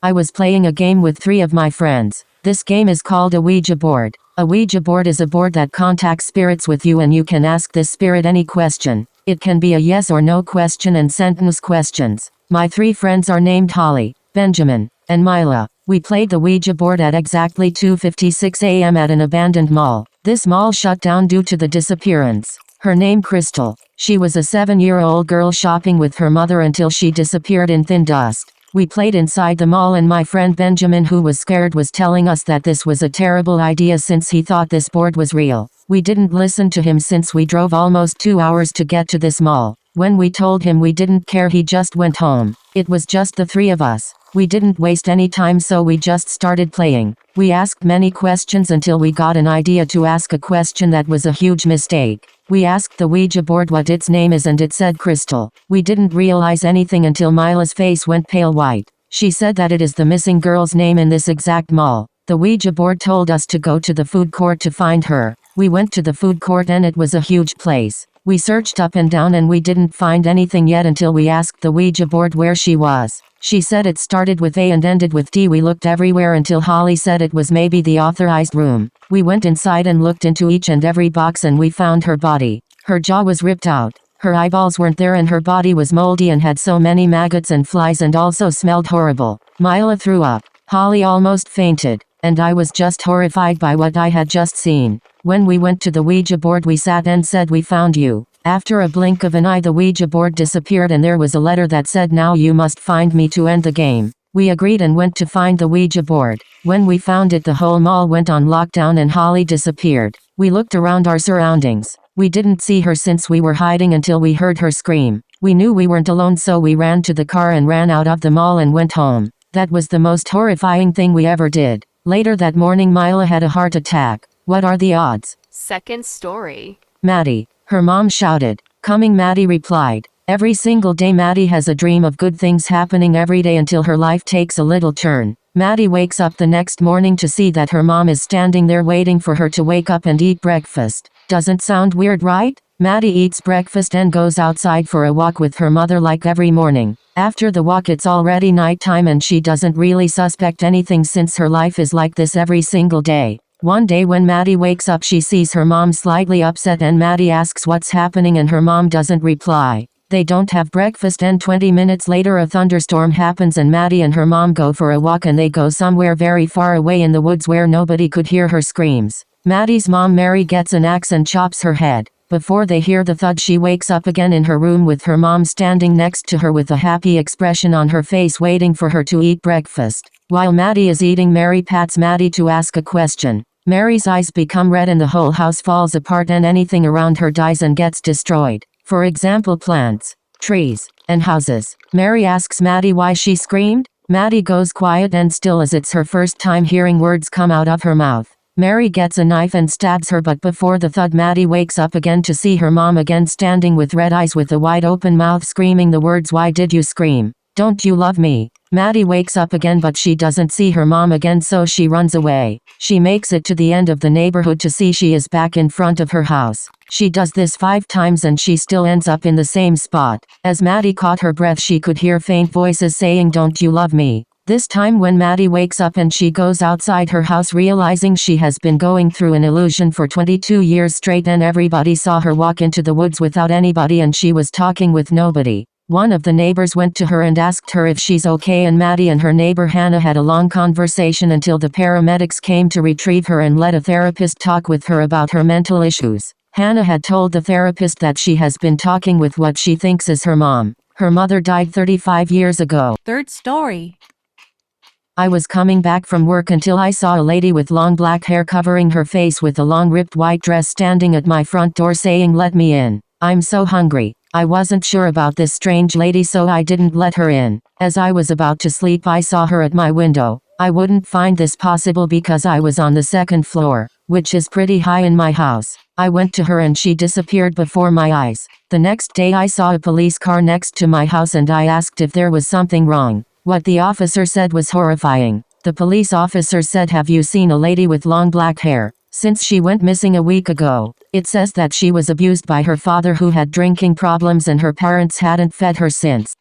I was playing a game with 3 of my friends. This game is called a Ouija board. A Ouija board is a board that contacts spirits with you and you can ask this spirit any question. It can be a yes or no question and sentence questions. My 3 friends are named Holly, Benjamin, and Mila. We played the Ouija board at exactly 2:56 a.m. at an abandoned mall. This mall shut down due to the disappearance. Her name Crystal. She was a 7-year-old girl shopping with her mother until she disappeared in thin dust. We played inside the mall and my friend Benjamin, who was scared, was telling us that this was a terrible idea since he thought this board was real. We didn't listen to him since we drove almost 2 hours to get to this mall. When we told him we didn't care, he just went home. It was just the 3 of us. We didn't waste any time, so we just started playing. We asked many questions until we got an idea to ask a question that was a huge mistake. We asked the Ouija board what its name is and it said Crystal. We didn't realize anything until Mila's face went pale white. She said that it is the missing girl's name in this exact mall. The Ouija board told us to go to the food court to find her. We went to the food court and it was a huge place. We searched up and down and we didn't find anything yet until we asked the Ouija board where she was. She said it started with A and ended with D. We looked everywhere until Holly said it was maybe the authorized room. We went inside and looked into each and every box and we found her body. Her jaw was ripped out. Her eyeballs weren't there and her body was moldy and had so many maggots and flies and also smelled horrible. Mila threw up. Holly almost fainted. And I was just horrified by what I had just seen. When we went to the Ouija board, we sat and said, "We found you." After a blink of an eye, the Ouija board disappeared and there was a letter that said, "Now you must find me to end the game." We agreed and went to find the Ouija board. When we found it, the whole mall went on lockdown and Holly disappeared. We looked around our surroundings. We didn't see her since we were hiding until we heard her scream. We knew we weren't alone, so we ran to the car and ran out of the mall and went home. That was the most horrifying thing we ever did. Later that morning, Mila had a heart attack. What are the odds? Second story. Maddie. Her mom shouted. Coming, Maddie replied. Every single day Maddie has a dream of good things happening every day until her life takes a little turn. Maddie wakes up the next morning to see that her mom is standing there waiting for her to wake up and eat breakfast. Doesn't sound weird, right? Maddie eats breakfast and goes outside for a walk with her mother like every morning. After the walk, it's already nighttime and she doesn't really suspect anything since her life is like this every single day. One day when Maddie wakes up, she sees her mom slightly upset and Maddie asks what's happening and her mom doesn't reply. They don't have breakfast and 20 minutes later a thunderstorm happens and Maddie and her mom go for a walk and they go somewhere very far away in the woods where nobody could hear her screams. Maddie's mom Mary gets an axe and chops her head. Before they hear the thud, she wakes up again in her room with her mom standing next to her with a happy expression on her face waiting for her to eat breakfast. While Maddie is eating, Mary pats Maddie to ask a question. Mary's eyes become red and the whole house falls apart and anything around her dies and gets destroyed. For example, plants, trees, and houses. Mary asks Maddie why she screamed. Maddie goes quiet and still as it's her first time hearing words come out of her mouth. Mary gets a knife and stabs her, but before the thud, Maddie wakes up again to see her mom again standing with red eyes with a wide open mouth screaming the words, "Why did you scream? Don't you love me?" Maddie wakes up again but she doesn't see her mom again, so she runs away. She makes it to the end of the neighborhood to see she is back in front of her house. She does this 5 times and she still ends up in the same spot. As Maddie caught her breath, she could hear faint voices saying, "Don't you love me?" This time when Maddie wakes up and she goes outside her house, realizing she has been going through an illusion for 22 years straight and everybody saw her walk into the woods without anybody and she was talking with nobody. One of the neighbors went to her and asked her if she's okay, and Maddie and her neighbor Hannah had a long conversation until the paramedics came to retrieve her and let a therapist talk with her about her mental issues. Hannah had told the therapist that she has been talking with what she thinks is her mom. Her mother died 35 years ago. Third story. I was coming back from work until I saw a lady with long black hair covering her face with a long ripped white dress standing at my front door saying, "Let me in. I'm so hungry." I wasn't sure about this strange lady, so I didn't let her in. As I was about to sleep, I saw her at my window. I wouldn't find this possible because I was on the 2nd floor, which is pretty high in my house. I went to her and she disappeared before my eyes. The next day I saw a police car next to my house and I asked if there was something wrong. What the officer said was horrifying. The police officer said, "Have you seen a lady with long black hair? Since she went missing a week ago. It says that she was abused by her father who had drinking problems and her parents hadn't fed her since."